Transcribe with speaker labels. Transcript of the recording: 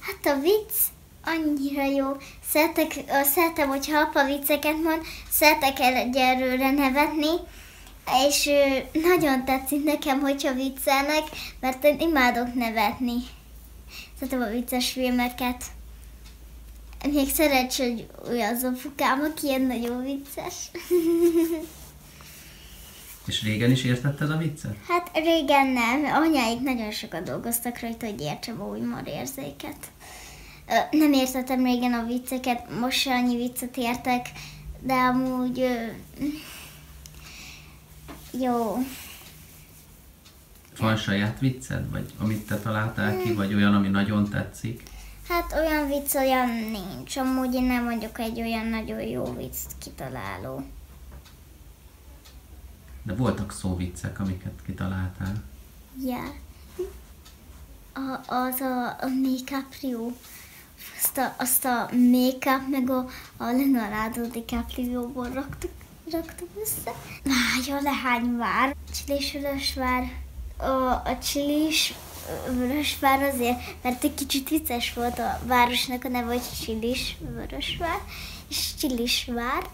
Speaker 1: Hát a vicc annyira jó. Szeretem, hogyha apa vicceket mond, szeretek egyelőre nevetni, és nagyon tetszik nekem, hogyha viccelnek, mert én imádok nevetni. Szeretem a vicces filmeket. Még szerencsé, hogy olyan az apukám, aki ilyen nagyon vicces.
Speaker 2: És régen is értetted a viccet?
Speaker 1: Hát régen nem. Anyáik nagyon sokat dolgoztak rajta, hogy értsem a humorérzéket. Nem értettem régen a vicceket, most se annyi viccet értek, de amúgy jó.
Speaker 2: Van saját vicced? Vagy amit te találtál ki? Vagy olyan, ami nagyon tetszik?
Speaker 1: Hát olyan vicc olyan nincs. Amúgy én nem vagyok egy olyan nagyon jó vicc kitaláló.
Speaker 2: De voltak szóviccek, amiket kitaláltál.
Speaker 1: Ja. Az a DiCaprio. Azt a Make-up meg a Leonardo DiCaprio-ból raktuk össze. Várja, lehány vár. Csilis-Vörösvár. A Csilis-Vörösvár azért, mert egy kicsit vicces volt a városnak a neve, hogy Csilis-Vörösvár, és Csilisvár.